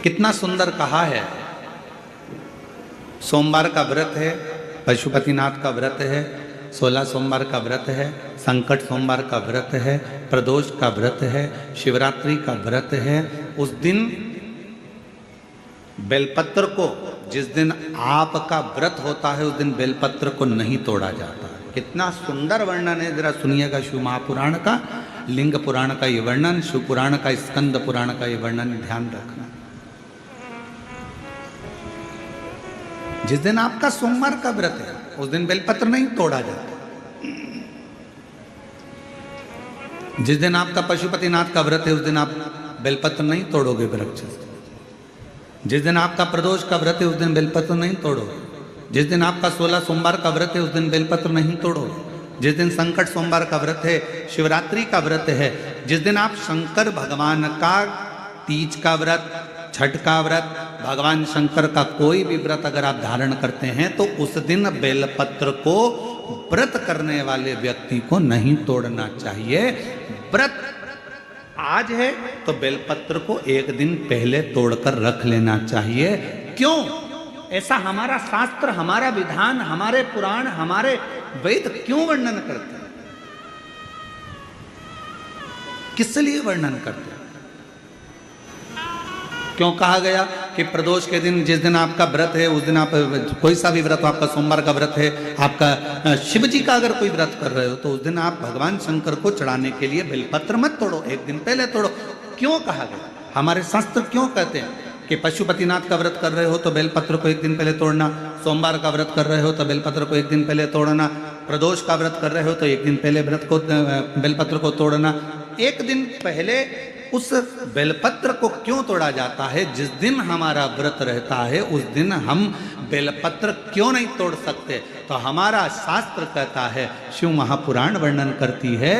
कितना सुंदर कहा है। सोमवार का व्रत है, पशुपतिनाथ का व्रत है, 16 सोमवार का व्रत है, संकट सोमवार का व्रत है, प्रदोष का व्रत है, शिवरात्रि का व्रत है। उस दिन बेलपत्र को, जिस दिन आपका व्रत होता है उस दिन बेलपत्र को नहीं तोड़ा जाता। कितना सुंदर वर्णन है, जरा सुनिएगा शिव महापुराण का, लिंग पुराण का ये वर्णन, शिव पुराण का, स्कंद पुराण का ये वर्णन ध्यान रखना। जिस दिन आपका सोमवार का व्रत है उस दिन बेलपत्र नहीं तोड़ा जाता। जिस दिन आपका पशुपतिनाथ का व्रत है उस दिन आप बेलपत्र नहीं तोड़ोगे वृक्ष से। जिस दिन आपका प्रदोष का व्रत है उस दिन बेलपत्र नहीं तोड़ोगे। जिस दिन आपका 16 सोमवार का व्रत है उस दिन बेलपत्र नहीं तोड़ोगे। जिस दिन संकट सोमवार का व्रत है, शिवरात्रि का व्रत है, जिस दिन आप शंकर भगवान का तीज का व्रत, छठ का व्रत, भगवान शंकर का कोई भी व्रत अगर आप धारण करते हैं तो उस दिन बेलपत्र को व्रत करने वाले व्यक्ति को नहीं तोड़ना चाहिए। व्रत आज है तो बेलपत्र को एक दिन पहले तोड़कर रख लेना चाहिए। क्यों? ऐसा हमारा शास्त्र, हमारा विधान, हमारे पुराण, हमारे वेद क्यों वर्णन करते हैं? किस लिए वर्णन करते हैं? क्यों कहा गया कि प्रदोष के दिन, जिस दिन आपका व्रत है उस दिन आप कोई सा भी व्रत हो, आपका सोमवार का व्रत है, आपका शिव जी का अगर कोई व्रत कर रहे हो तो उस दिन आप भगवान शंकर को चढ़ाने के लिए बेलपत्र मत तोड़ो, एक दिन पहले तोड़ो। क्यों कहा गया? हमारे शास्त्र क्यों कहते हैं कि पशुपतिनाथ का व्रत कर रहे हो तो बेलपत्र को एक दिन पहले तोड़ना, सोमवार का व्रत कर रहे हो तो बेलपत्र को एक दिन पहले तोड़ना, प्रदोष का व्रत कर रहे हो तो एक दिन पहले बेलपत्र को तोड़ना। एक दिन पहले उस बेलपत्र को क्यों तोड़ा जाता है? जिस दिन हमारा व्रत रहता है उस दिन हम बेलपत्र क्यों नहीं तोड़ सकते? तो हमारा शास्त्र कहता है, शिव महापुराण वर्णन करती है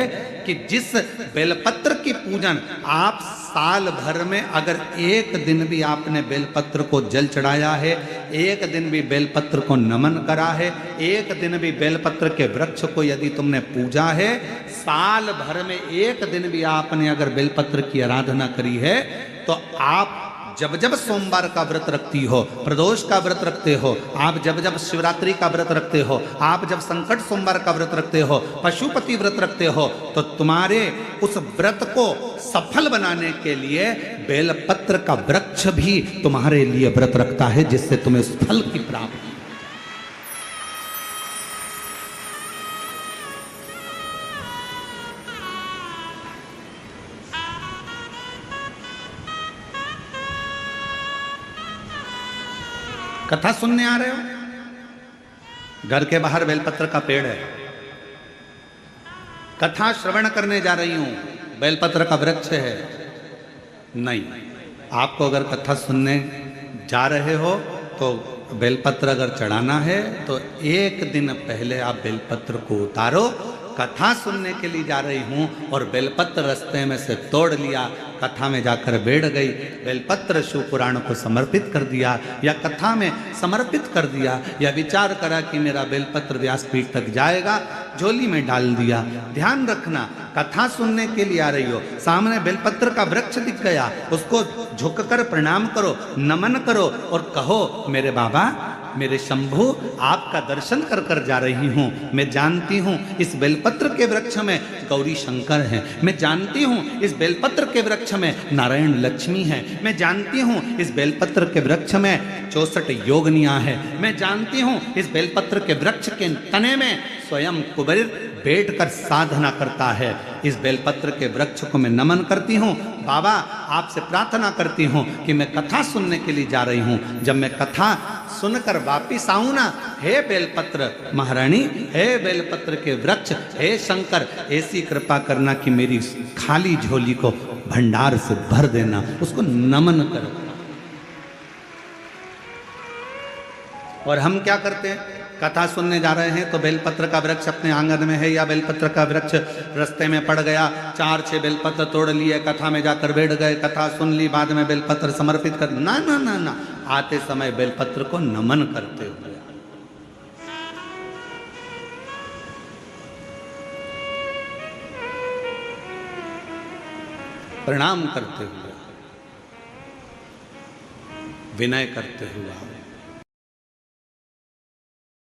कि जिस बेलपत्र की पूजन आप साल भर में अगर एक दिन भी आपने बेलपत्र को जल चढ़ाया है, एक दिन भी बेलपत्र को नमन करा है, एक दिन भी बेलपत्र के वृक्ष को यदि तुमने पूजा है, साल भर में एक दिन भी आपने अगर बेलपत्र की आराधना करी है, तो आप जब जब सोमवार का व्रत रखती हो, प्रदोष का व्रत रखते हो, आप जब जब शिवरात्रि का व्रत रखते हो, आप जब संकट सोमवार का व्रत रखते हो, पशुपति व्रत रखते हो, तो तुम्हारे उस व्रत को सफल बनाने के लिए बेलपत्र का वृक्ष भी तुम्हारे लिए व्रत रखता है, जिससे तुम्हें उस फल की प्राप्ति। कथा सुनने आ रहे हो? घर के बाहर बेलपत्र का पेड़ है, कथा श्रवण करने जा रही हूं, बेलपत्र का वृक्ष है। नहीं, आपको अगर कथा सुनने जा रहे हो तो बेलपत्र अगर चढ़ाना है तो एक दिन पहले आप बेलपत्र को उतारो। कथा सुनने के लिए जा रही हूं और बेलपत्र रास्ते में से तोड़ लिया, कथा में जाकर बैठ गई, बेलपत्र शिव पुराण को समर्पित कर दिया या कथा में समर्पित कर दिया, या विचार करा कि मेरा बेलपत्र व्यासपीठ तक जाएगा, झोली में डाल दिया। ध्यान रखना, कथा सुनने के लिए आ रही हो, सामने बेलपत्र का वृक्ष दिख गया, उसको झुककर प्रणाम करो, नमन करो और कहो, मेरे बाबा, मेरे शंभु, आपका दर्शन कर कर जा रही हूँ। मैं जानती हूँ इस बेलपत्र के वृक्ष में गौरी शंकर हैं, मैं जानती हूँ इस बेलपत्र के वृक्ष में नारायण लक्ष्मी हैं, मैं जानती हूँ इस बेलपत्र के वृक्ष में 64 योगनियाँ हैं, मैं जानती हूँ इस बेलपत्र के वृक्ष के तने में स्वयं कुबेर बैठकर साधना करता है। इस बेलपत्र के वृक्ष को मैं नमन करती हूँ। बाबा, आपसे प्रार्थना करती हूँ कि मैं कथा सुनने के लिए जा रही हूँ, जब मैं कथा सुनकर वापिस आऊं ना, हे बेलपत्र महारानी, हे बेलपत्र के वृक्ष, हे शंकर, ऐसी कृपा करना कि मेरी खाली झोली को भंडार से भर देना, उसको नमन करो। और हम क्या करते हैं? कथा सुनने जा रहे हैं तो बेलपत्र का वृक्ष अपने आंगन में है या बेलपत्र का वृक्ष रास्ते में पड़ गया, 4-6 बेलपत्र तोड़ लिए, कथा में जाकर बैठ गए, कथा सुन ली, बाद में बेलपत्र समर्पित कर, ना ना ना ना, आते समय बेलपत्र को नमन करते हुए, प्रणाम करते हुए। विनय करते हुए आओ।